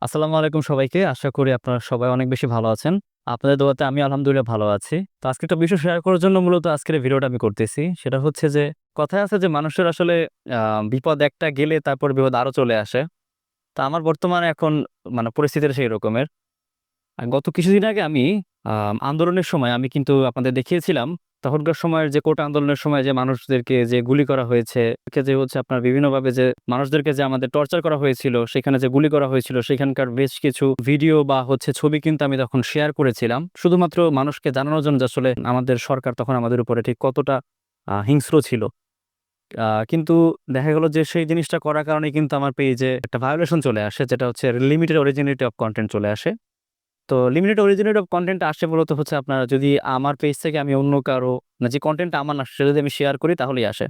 আসসালামু আলাইকুম সবাইকে। আশা করি আপনারা সবাই অনেক বেশি ভালো আছেন। আপনাদের দোয়াতে আমি আলহামদুলিল্লাহ ভালো আছি। তো আজকে একটা বিষয় শেয়ার করার জন্য মূলত আজকের এই ভিডিওটা আমি করতেছি। সেটা হচ্ছে যে কথায় আছে যে মানুষের আসলে আ বিপদ একটা গেলে তারপর বিপদ আরো চলে আসে। তো আমার বর্তমানে এখন পরিস্থিতিটা সেই রকমের। গত কিছুদিন আগে আমি আন্দোলনের সময় আমি কিন্তু আপনাদের দেখিয়েছিলাম, তখনকার সময়ের যে কোটা আন্দোলনের সময় যে মানুষদেরকে যে গুলি করা হয়েছে, যে হচ্ছে আপনার বিভিন্নভাবে যে মানুষদেরকে যে আমাদের টর্চার করা হয়েছিল, সেখানে যে গুলি করা হয়েছিল, সেখানকার বেশ কিছু ভিডিও বা হচ্ছে ছবি কিন্তু আমি তখন শেয়ার করেছিলাম। শুধুমাত্র মানুষকে জানানোর জন্য যে আসলে আমাদের সরকার তখন আমাদের উপরে ঠিক কতটা হিংস্র ছিল। কিন্তু দেখা গেল যে সেই জিনিসটা করার কারণে কিন্তু আমার পেজে একটা ভায়োলেশন চলে আসে, যেটা হচ্ছে লিমিটেড অরিজিনিটি অফ কনটেন্ট চলে আসে। তো লিমিটেড অরিজিনেট অফ কনটেন্ট আসে মূলত হচ্ছে আপনার যদি আমার পেজ থেকে আমি অন্য কারো যে কনটেন্টটা আমার না সেটা যদি আমি শেয়ার করি তাহলেই আসে।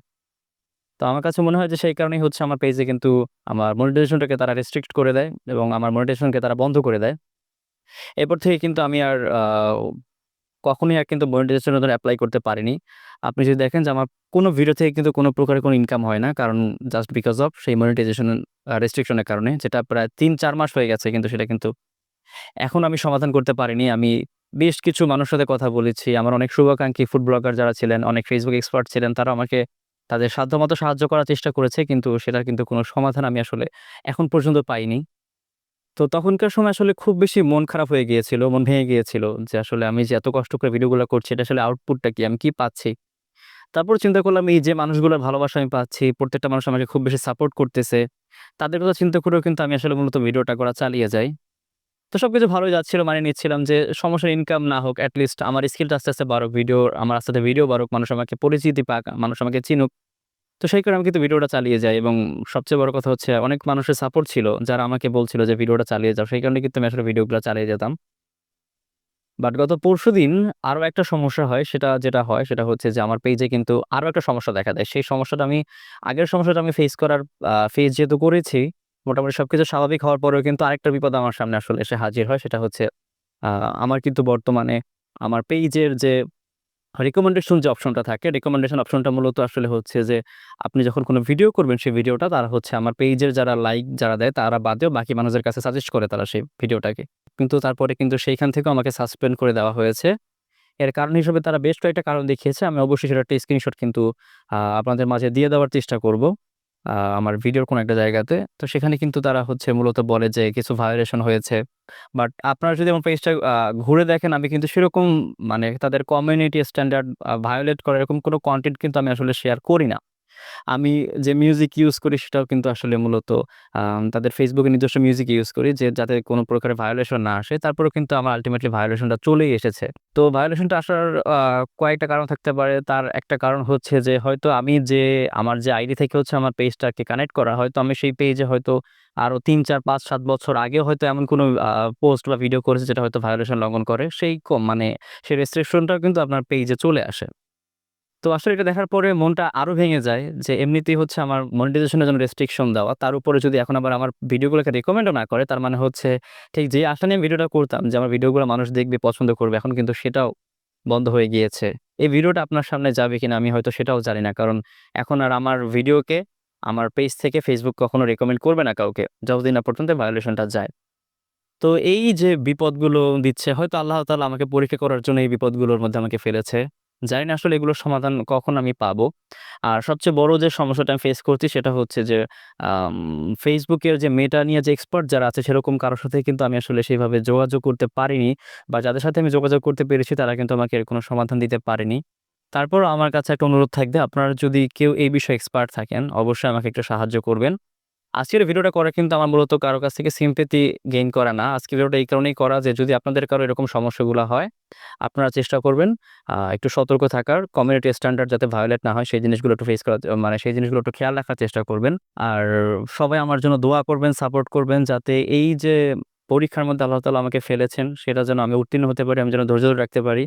তো আমার কাছে মনে হয় যে সেই কারণেই হচ্ছে আমার পেজে কিন্তু আমার মনিটাইজেশনটাকে তারা রেস্ট্রিক্ট করে দেয় এবং আমার মনিটাইজেশনকে তারা বন্ধ করে দেয়। এরপর থেকে কিন্তু আমি আর কখনোই আর কিন্তু মনিটাইজেশনের জন্য এপ্লাই করতে পারিনি। আপনি যদি দেখেন যে আমার কোনো ভিডিও থেকে কিন্তু কোনো প্রকারের কোনো ইনকাম হয় না। কারণ জাস্ট বিকজ অফ সেই মনিটাইজেশন রেস্ট্রিকশন এর কারণে, যেটা প্রায় ৩-৪ মাস হয়ে গেছে কিন্তু সেটা কিন্তু এখনো আমি সমাধান করতে পারিনি। আমি বেশ কিছু মানুষের সাথে কথা বলেছি। আমার অনেক শুভাকাঙ্ক্ষী ফুড ব্লগার যারা ছিলেন, অনেক Facebook এক্সপার্ট ছিলেন, তারা আমাকে তাদের সাধ্যমত সাহায্য করার চেষ্টা করেছে। কিন্তু সেটার কিন্তু কোনো সমাধান আমি আসলে এখন পর্যন্ত পাইনি। তো তখনকার সময় আসলে খুব বেশি মন খারাপ হয়ে গিয়েছিল, মন ভেঙে গিয়েছিল যে আসলে আমি যে এত কষ্ট করে ভিডিওগুলা করছি এটা আসলে আউটপুটটা কি? আমি কি পাচ্ছি? তারপর চিন্তা করলাম এই যে মানুষগুলোর ভালোবাসা আমি পাচ্ছি, প্রত্যেকটা মানুষ আমাকে খুব বেশি সাপোর্ট করতেছে। তাদের কথা চিন্তা করেও কিন্তু আমি আসলে মূলত ভিডিওটা করা চালিয়ে যাই। তো সবকিছু ভালোই যাচ্ছিল। মানিয়ে নিচ্ছিলাম যে সমস্যা ইনকাম না হোক, এট লিস্ট আমার স্কিলটা আস্তে, আস্তে বাড়ুক। আমার আস্তে, আস্তে ভিডিও বাড়ুক। মানুষ আমাকে পরিচিতি পাক, মানুষ আমাকে চিনুক। তো সেই কারণে আমি কিন্তু ভিডিওটা চালিয়ে যাই এবং সবচেয়ে বড় কথা হচ্ছে অনেক মানুষের সাপোর্ট ছিল যারা আমাকে বলছিল যে ভিডিওটা চালিয়ে যাও। সেই কারণে কিন্তু আমি আসলে ভিডিওগুলা চালিয়ে যেতাম। বাট গত পরশুদিন আরো একটা সমস্যা হয়। যেটা হয় সেটা হচ্ছে যে আমার পেইজে কিন্তু আরো একটা সমস্যা দেখা দেয়। সেই সমস্যাটা আমি আগের সমস্যাটা আমি ফেস করার ফেস যেহেতু করেছি, মোটামুটি সবকিছু স্বাভাবিক হওয়ার পরেও কিন্তু আরেকটা বিপদ আমার সামনে আসলে এসে হাজির হয়। সেটা হচ্ছে আ আমার কিন্তু বর্তমানে আমার পেইজের যে রিকমেন্ডেশন যে অপশনটা থাকে, রিকমেন্ডেশন অপশনটা মূলত আসলে হচ্ছে যে আপনি যখন কোন ভিডিও করবেন সেই ভিডিওটা তারা হচ্ছে আমার পেইজের যারা লাইক যারা দেয় তারা বাদেও বাকি মানুষদের কাছে সাজেস্ট করে তারা সেই ভিডিওটাকে। কিন্তু তারপরে কিন্তু সেইখান থেকেও আমাকে সাসপেন্ড করে দেওয়া হয়েছে। এর কারণ হিসেবে তারা বেশ কয়েকটা কারণ দেখিয়েছে। আমি অবশ্যই সেটার একটা স্ক্রিনশট কিন্তু আপনাদের মাঝে দিয়ে দেওয়ার চেষ্টা করব। আমার ভিডিওর কোনো একটা জায়গাতে। তো সেখানে কিন্তু তারা হচ্ছে মূলত বলে যে কিছু ভায়োলেশন হয়েছে। বাট আপনারা যদি আমার পেজটা ঘুরে দেখেন আমি কিন্তু সেরকম তাদের কমিউনিটি স্ট্যান্ডার্ড ভায়োলেট করা এরকম কোনো কনটেন্ট কিন্তু আমি আসলে শেয়ার করি না। আমি যে মিউজিক ইউজ করি সেটাও কিন্তু আসলে মূলত তাদের Facebook এ নিজস্ব মিউজিক ইউজ করি যে যাতে কোনো প্রকারের ভায়োলেশন না আসে। তারপরেও কিন্তু আমার আল্টিমেটলি ভায়োলেশনটা চলেই এসেছে। তো ভায়োলেশনটা আসার আ কয়েকটা কারণ থাকতে পারে। তার একটা কারণ হচ্ছে যে হয়তো আমার যে আইডি থেকে হচ্ছে আমার পেজটাকে কানেক্ট করা, হয়তো আমি সেই পেজে হয়তো আরো ৩, ৪, ৫, ৭ বছর আগেও হয়তো এমন কোনো পোস্ট বা ভিডিও করেছি যেটা হয়তো ভায়োলেশন লঙ্ঘন করে। সেই রেস্ট্রিকশনটাও কিন্তু আপনার পেজে চলে আসে। তো আসলে এটা দেখার পরে মনটা আরো ভেঙে যায় যে এমনিতেই হচ্ছে আমার মনিটাইজেশন এর জন্য রেস্ট্রিকশন দেওয়া। তার উপরে যদি এখন আবার আমার ভিডিওগুলোকে রিকমেন্ডও না করে, তার মানে হচ্ছে ঠিক যে আশা নিয়ে আমি ভিডিওটা করতাম যে আমার ভিডিওগুলো মানুষ দেখবে, পছন্দ করবে, এখন কিন্তু সেটাও বন্ধ হয়ে গিয়েছে। এই ভিডিওটা আপনার সামনে যাবে কিনা আমি হয়তো সেটাও জানি না। কারণ এখন আর আমার ভিডিওকে আমার পেজ থেকে Facebook কখনো রিকমেন্ড করবে না কাউকে, যতদিন না পর্যন্ত ভায়োলেশনটা যায়। তো এই যে বিপদগুলো দিচ্ছে হয়তো আল্লাহ তাআলা আমাকে পরীক্ষা করার জন্য এই বিপদগুলোর মধ্যে আমাকে ফেলেছে। জানি না আসলে এগুলোর সমাধান কখন আমি পাবো। আর সবচেয়ে বড় যে সমস্যাটা আমি ফেস করছি সেটা হচ্ছে যে আম Facebook এর যে মেটা নিয়ে যে এক্সপার্ট যারা আছে সেরকম কারো সাথে কিন্তু আমি আসলে সেভাবে যোগাযোগ করতে পারিনি বা যাদের সাথে আমি যোগাযোগ করতে পেরেছি তারা কিন্তু আমাকে এর কোনো সমাধান দিতে পারেনি। তারপরও আমার কাছে একটা অনুরোধ থাকবে, আপনারা যদি কেউ এই বিষয়ে এক্সপার্ট থাকেন অবশ্যই আমাকে একটু সাহায্য করবেন। আজকের ভিডিওটা করা কিন্তু আমার মূলত কারো কাছ থেকে সিম্প্যাথি গেইন করা না। আজকের ভিডিওটা এই কারণেই করা যে যদি আপনাদের কারো এরকম সমস্যাগুলা হয়, আপনারা চেষ্টা করবেন একটু সতর্ক থাকার, কমিউনিটি স্ট্যান্ডার্ড যাতে ভায়োলেট না হয় সেই জিনিসগুলো একটু ফেস করা সেই জিনিসগুলো একটু খেয়াল রাখার চেষ্টা করবেন। আর সবাই আমার জন্য দোয়া করবেন, সাপোর্ট করবেন যাতে এই যে পরীক্ষার মধ্যে আল্লাহ তাআলা আমাকে ফেলেছেন সেটা যেন আমি উত্তীর্ণ হতে পারি, আমি যেন ধৈর্য ধরে রাখতে পারি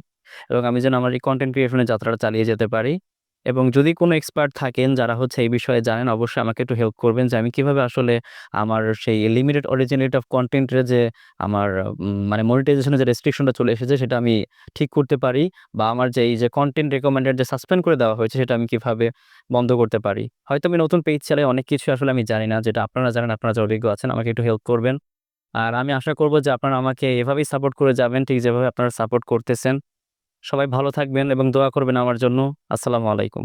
এবং আমি যেন আমার এই কনটেন্ট ক্রিয়েশন এর যাত্রাটা চালিয়ে যেতে পারি। এবং যদি কোনো এক্সপার্ট থাকেন যারা হচ্ছে এই বিষয়ে জানেন অবশ্যই আমাকে একটু হেল্প করবেন যে আমি কিভাবে আসলে আমার সেই লিমিটেড অরিজিনেট অফ কনটেন্ট এর যে আমার মনিটাইজেশন এর যে রেস্ট্রিকশনটা চলে এসেছে সেটা আমি ঠিক করতে পারি বা আমার যে এই যে কনটেন্ট রিকমেন্ডেড যে সাসপেন্ড করে দেওয়া হয়েছে সেটা আমি কিভাবে বন্ধ করতে পারি। হয়তো আমি নতুন পেজ চালাই, অনেক কিছু আসলে আমি জানি না, যেটা আপনারা জানেন, আপনারা যারা অভিজ্ঞ আছেন আমাকে একটু হেল্প করবেন। আর আমি আশা করব যে আপনারা আমাকে এভাবেই সাপোর্ট করে যাবেন, ঠিক যেভাবে আপনারা সাপোর্ট করতেছেন। সবাই ভালো থাকবেন এবং দোয়া করবেন আমার জন্য। আসসালামু আলাইকুম।